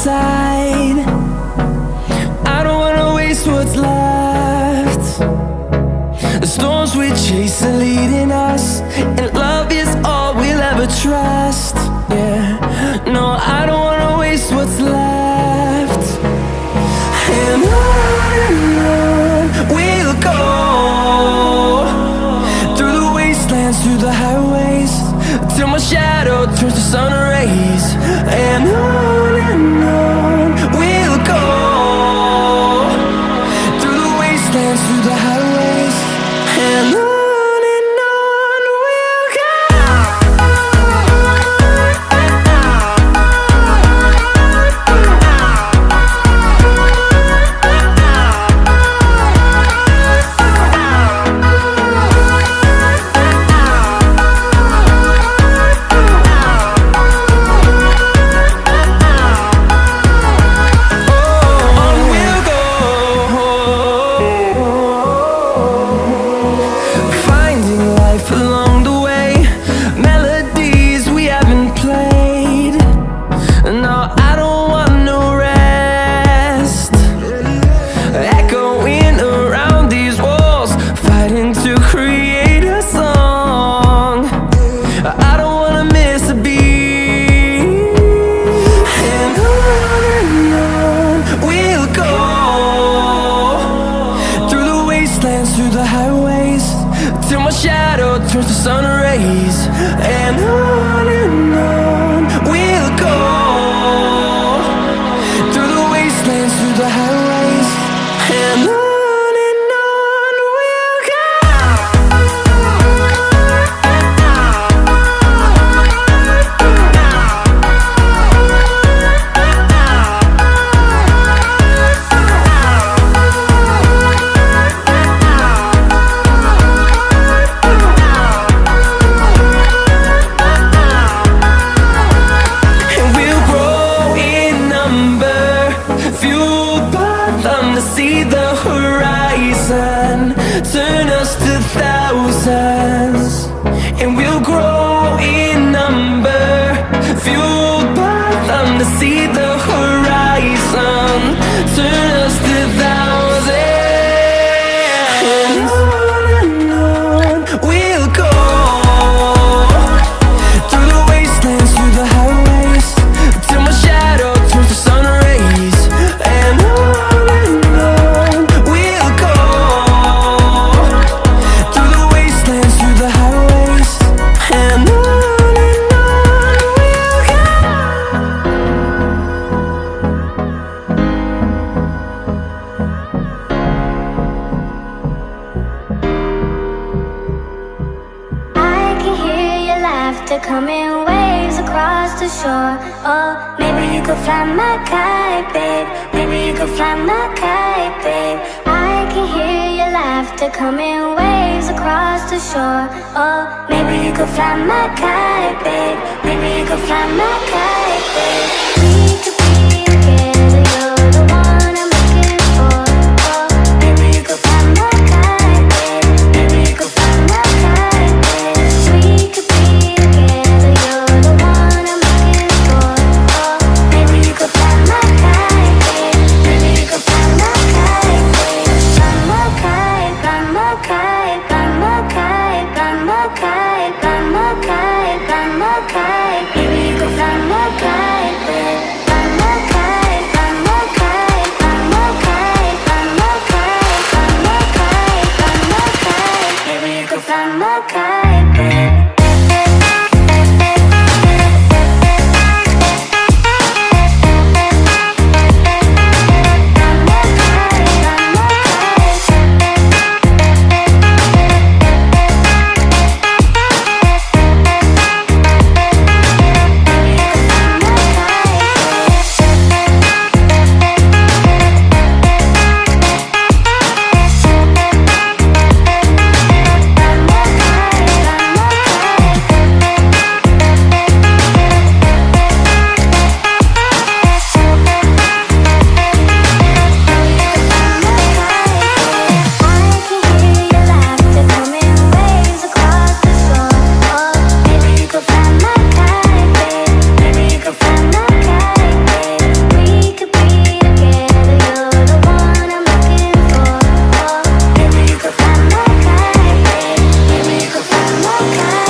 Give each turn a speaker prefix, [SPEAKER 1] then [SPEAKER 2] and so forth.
[SPEAKER 1] side. I don't wanna waste what's left. The storms we chase are leading us, and love is all we'll ever trust. Yeah, no, I don't wanna waste what's left. And on we'll go, through the wastelands, through the highways, till my shadow turns to sun rays. And on we'll go, through the wastelands, through the highways, and on we'll go. Through the highways, till my shadow turns to sun rays. And on we'll go, through the wastelands, through the highways, and on we'll go. To see the horizon turn us to thousands, and we'll grow in number, fueled by them. To see the horizon turn us to thousands, and on we'll go, through the wastelands, through the highways, till my shadow turns to sun rays. And
[SPEAKER 2] coming waves across the shore. Oh, maybe you could fly my kite, babe. Maybe you could fly my kite, babe. I can hear your laughter coming waves across the shore. Oh, maybe you could fly my kite, babe. Maybe you could fly my kite, babe.